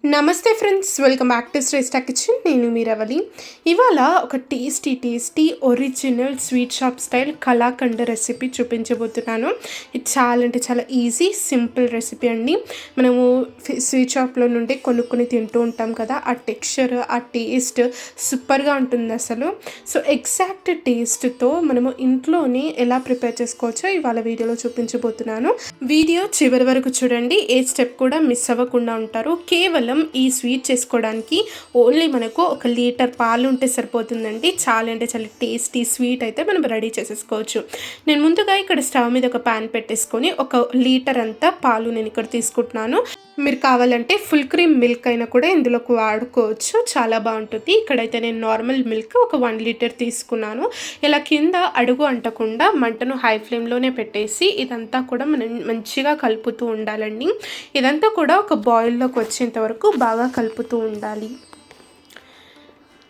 నమస్తే friends, welcome back to Shreshta kitchen. నేను మీ రవలి. ఇవాళ ఒక tasty original sweet shop style kalakand recipe చూపించబోతున్నాను. ఇది చాలా అంటే చాలా ఈజీ సింపుల్ రెసిపీ అండి. మనము స్వీట్ షాప్లో నుండి కొనుక్కొని తింటూ ఉంటాం కదా, ఆ టెక్స్చర్ ఆ టేస్ట్ సూపర్గా ఉంటుంది అసలు. సో ఎగ్జాక్ట్ టేస్ట్తో మనము ఇంట్లోనే ఎలా ప్రిపేర్ చేసుకోవచ్చో ఇవాళ వీడియోలో చూపించబోతున్నాను. వీడియో చివరి వరకు చూడండి, ఏ స్టెప్ కూడా మిస్ అవ్వకుండా ఉంటారు. కేవలం ఈ స్వీట్ చేసుకోవడానికి ఓన్లీ మనకు 1 లీటర్ పాలు ఉంటే సరిపోతుందండి. చాలా అంటే చాలా టేస్టీ స్వీట్ అయితే మనం రెడీ చేసేసుకోవచ్చు. నేను ముందుగా ఇక్కడ స్టవ్ మీద ఒక ప్యాన్ పెట్టేసుకొని 1 లీటర్ అంతా పాలు నేను ఇక్కడ తీసుకుంటున్నాను. మీరు కావాలంటే ఫుల్ క్రీమ్ మిల్క్ అయినా కూడా ఇందులోకి వాడుకోవచ్చు, చాలా బాగుంటుంది. ఇక్కడైతే నేను నార్మల్ మిల్క్ ఒక 1 లీటర్ తీసుకున్నాను. ఇలా కింద అడుగు అంటకుండా మంటను హై ఫ్లేమ్లోనే పెట్టేసి ఇదంతా కూడా మనం మంచిగా కలుపుతూ ఉండాలండి. ఇదంతా కూడా ఒక బాయిల్లోకి వచ్చేంత వరకు బాగా కలుపుతూ ఉండాలి.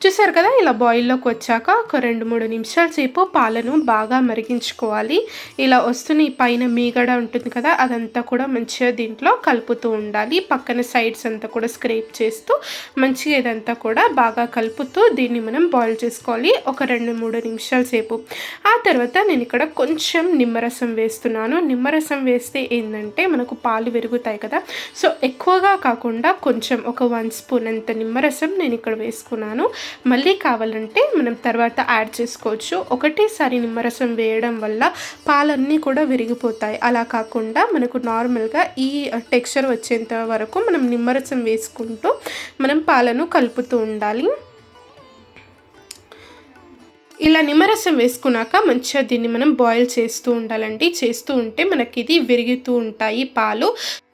చూసారు కదా, ఇలా బాయిల్లోకి వచ్చాక ఒక 2-3 నిమిషాల సేపు పాలను బాగా మరిగించుకోవాలి. ఇలా వస్తున్న ఈ పైన మీగడ ఉంటుంది కదా, అదంతా కూడా మంచిగా దీంట్లో కలుపుతూ ఉండాలి. పక్కన సైడ్స్ అంతా కూడా స్క్రేప్ చేస్తూ మంచిగా ఇదంతా కూడా బాగా కలుపుతూ దీన్ని మనం బాయిల్ చేసుకోవాలి ఒక 2-3 నిమిషాల సేపు. ఆ తర్వాత నేను ఇక్కడ కొంచెం నిమ్మరసం వేస్తున్నాను. నిమ్మరసం వేస్తే ఏంటంటే మనకు పాలు విరుగుతాయి కదా, సో ఎక్కువగా కాకుండా కొంచెం ఒక 1 స్పూన్ అంత నిమ్మరసం నేను ఇక్కడ వేసుకున్నాను. మళ్ళీ కావాలంటే మనం తర్వాత యాడ్ చేసుకోవచ్చు. ఒకటేసారి నిమ్మరసం వేయడం వల్ల పాలన్నీ కూడా విరిగిపోతాయి. అలా కాకుండా మనకు నార్మల్గా ఈ టెక్స్చర్ వచ్చేంత వరకు మనం నిమ్మరసం వేసుకుంటూ మనం పాలను కలుపుతూ ఉండాలి. ఇలా నిమ్మరసం వేసుకున్నాక మంచిగా దీన్ని మనం బాయిల్ చేస్తూ ఉండాలండి. చేస్తూ ఉంటే మనకి ఇది విరుగుతూ ఉంటాయి పాలు.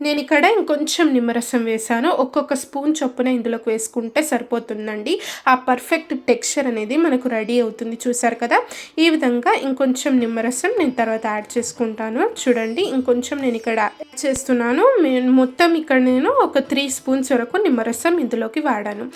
నేను ఇక్కడ ఇంకొంచెం నిమ్మరసం వేసాను. ఒక్కొక్క స్పూన్ చొప్పున ఇందులోకి వేసుకుంటే సరిపోతుందండి. ఆ పర్ఫెక్ట్ టెక్స్చర్ అనేది మనకు రెడీ అవుతుంది. చూసారు కదా, ఈ విధంగా ఇంకొంచెం నిమ్మరసం నేను తర్వాత యాడ్ చేసుకుంటాను. చూడండి, ఇంకొంచెం నేను ఇక్కడ యాడ్ చేస్తున్నాను. మొత్తం ఇక్కడ నేను ఒక 3 స్పూన్స్ వరకు నిమ్మరసం ఇందులోకి వాడాను.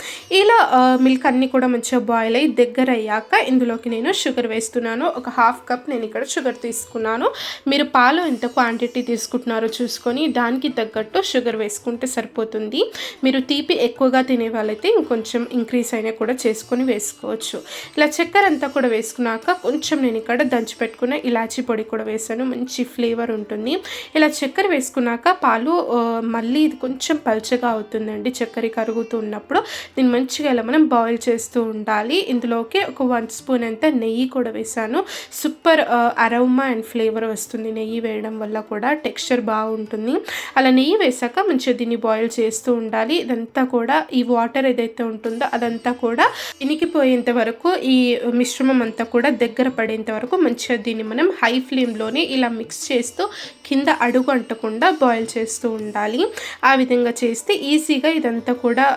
ఇలా మిల్క్ అన్నీ కూడా మంచిగా బాయిల్ అయ్యి దగ్గర అయ్యాక ఇందులోకి నేను షుగర్ వేస్తున్నాను. ఒక 1/2 కప్ నేను ఇక్కడ షుగర్ తీసుకున్నాను. మీరు పాలు ఎంత క్వాంటిటీ తీసుకుంటున్నారో చూసుకొని దానికి తగ్గట్టు షుగర్ వేసుకుంటే సరిపోతుంది. మీరు తీపి ఎక్కువగా తినే వాళ్ళైతే ఇంకొంచెం ఇంక్రీజ్ అయినా కూడా చేసుకొని వేసుకోవచ్చు. ఇలా చక్కెర అంతా కూడా వేసుకున్నాక కొంచెం నేను ఇక్కడ దంచి పెట్టుకున్న ఇలాచీ పొడి కూడా వేసాను, మంచి ఫ్లేవర్ ఉంటుంది. ఇలా చక్కెర వేసుకున్నాక పాలు మళ్ళీ ఇది కొంచెం పల్చగా అవుతుందండి చక్కెర కరుగుతూ ఉన్నప్పుడు. దీన్ని మంచిగా ఇలా మనం బాయిల్ చేస్తూ ఉండాలి. ఇందులోకి ఒక 1 స్పూన్ అంతా నెయ్యి కూడా వేసాను. సూపర్ అరోమా అండ్ ఫ్లేవర్ వస్తుంది నెయ్యి వేయడం వల్ల కూడా, టెక్స్చర్ బాగుంటుంది. అలా నెయ్యి వేసాక మంచిగా దీన్ని బాయిల్ చేస్తూ ఉండాలి. ఇదంతా కూడా ఈ వాటర్ ఏదైతే ఉంటుందో అదంతా కూడా ఇనికిపోయేంత వరకు, ఈ మిశ్రమం అంతా కూడా దగ్గర పడేంత వరకు మంచిగా దీన్ని మనం హై ఫ్లేమ్లోనే ఇలా మిక్స్ చేస్తూ కింద అడుగు అంటకుండా బాయిల్ చేస్తూ ఉండాలి. ఆ విధంగా చేస్తే ఈజీగా ఇదంతా కూడా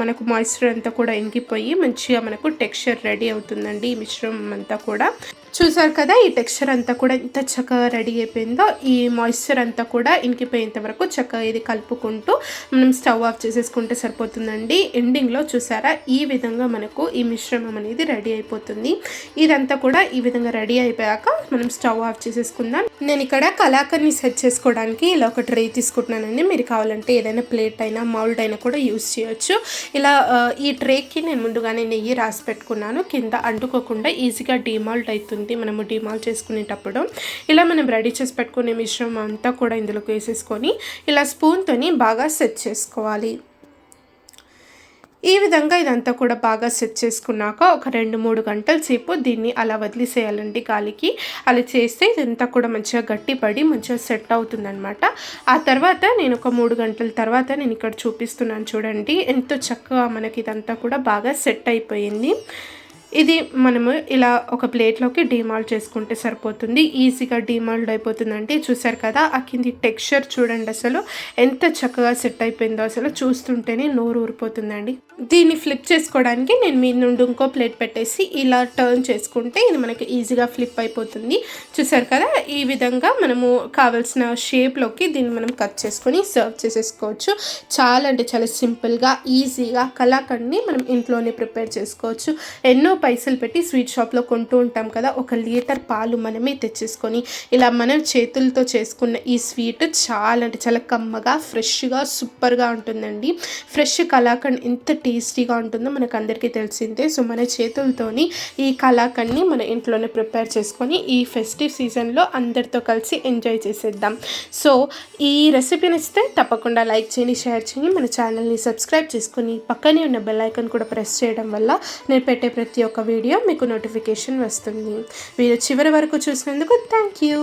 మనకు మాయిశ్చర్ అంతా కూడా ఇంకిపోయి మంచిగా మనకు టెక్స్చర్ రెడీ అవుతుందండి. ఈ మిశ్రమం అంతా కూడా చూసారు కదా, ఈ టెక్స్చర్ అంతా కూడా ఎంత చక్కగా రెడీ అయిపోయిందో. ఈ మాయిశ్చర్ అంతా కూడా ఇంకిపోయేంత వరకు చక్కగా ఇది కలుపుకుంటూ మనం స్టవ్ ఆఫ్ చేసేసుకుంటే సరిపోతుందండి. ఎండింగ్లో చూసారా, ఈ విధంగా మనకు ఈ మిశ్రమం అనేది రెడీ అయిపోతుంది. ఇదంతా కూడా ఈ విధంగా రెడీ అయిపోయాక మనం స్టవ్ ఆఫ్ చేసేసుకుందాం. నేను ఇక్కడ కలాకండ్ని సెట్ చేసుకోవడానికి ఇలా ఒక ట్రే తీసుకుంటున్నానండి. మీరు కావాలంటే ఏదైనా ప్లేట్ అయినా మౌల్డ్ అయినా కూడా యూస్ చేయొచ్చు. ఇలా ఈ ట్రేకి నేను ముందుగానే నెయ్యి రాసి పెట్టుకున్నాను. కింద అంటుకోకుండా ఈజీగా డిమాల్ట్ అవుతుంది మనము డిమాల్ చేసుకునేటప్పుడు. ఇలా మనం రెడీ చేసి పెట్టుకునే మిశ్రమం అంతా కూడా ఇందులోకి వేసేసుకొని ఇలా స్పూన్తోని బాగా సెట్ చేసుకోవాలి. ఈ విధంగా ఇదంతా కూడా బాగా సెట్ చేసుకున్నాక ఒక 2-3 గంటల సేపు దీన్ని అలా వదిలేసేయాలండి గాలికి. అలా చేస్తే ఇదంతా కూడా మంచిగా గట్టిపడి మంచిగా సెట్ అవుతుందన్నమాట. ఆ తర్వాత నేను ఒక 3 గంటల తర్వాత నేను ఇక్కడ చూపిస్తున్నాను చూడండి, ఎంతో చక్కగా మనకి ఇదంతా కూడా బాగా సెట్ అయిపోయింది. ఇది మనము ఇలా ఒక ప్లేట్లోకి డిమాల్ట్ చేసుకుంటే సరిపోతుంది. ఈజీగా డిమాల్ట్ అయిపోతుందండి. చూసారు కదా, ఆ కింది టెక్స్చర్ చూడండి అసలు ఎంత చక్కగా సెట్ అయిపోయిందో. అసలు చూస్తుంటేనే నోరు ఊరిపోతుందండి. దీన్ని ఫ్లిప్ చేసుకోవడానికి నేను మీ నుండి ఇంకో ప్లేట్ పెట్టేసి ఇలా టర్న్ చేసుకుంటే ఇది మనకి ఈజీగా ఫ్లిప్ అయిపోతుంది. చూసారు కదా, ఈ విధంగా మనము కావాల్సిన షేప్లోకి దీన్ని మనం కట్ చేసుకొని సర్వ్ చేసేసుకోవచ్చు. చాలా అంటే చాలా సింపుల్గా ఈజీగా కలాకండ్ని మనం ఇంట్లోనే ప్రిపేర్ చేసుకోవచ్చు. ఎన్నో పైసలు పెట్టి స్వీట్ షాప్లో కొంటూ ఉంటాం కదా, 1 లీటర్ పాలు మనమే తెచ్చేసుకొని ఇలా మనం చేతులతో చేసుకున్న ఈ స్వీట్ చాలా అంటే చాలా కమ్మగా ఫ్రెష్గా సూపర్గా ఉంటుందండి. ఫ్రెష్ కలాకండ్ ఎంత టేస్టీగా ఉంటుందో మనకు అందరికీ తెలిసిందే. సో మన చేతులతోని ఈ కలాకండ్ని మన ఇంట్లోనే ప్రిపేర్ చేసుకొని ఈ ఫెస్టివ్ సీజన్లో అందరితో కలిసి ఎంజాయ్ చేసేద్దాం. సో ఈ రెసిపీని ఇస్తే తప్పకుండా లైక్ చేయండి, షేర్ చేయండి, మన ఛానల్ని సబ్స్క్రైబ్ చేసుకొని పక్కనే ఉన్న బెల్ ఐకాన్ కూడా ప్రెస్ చేయడం వల్ల నేను పెట్టే ప్రతి ఒక్క వీడియో మీకు నోటిఫికేషన్ వస్తుంది. వీడియో చివరి వరకు చూసినందుకు థ్యాంక్ యూ.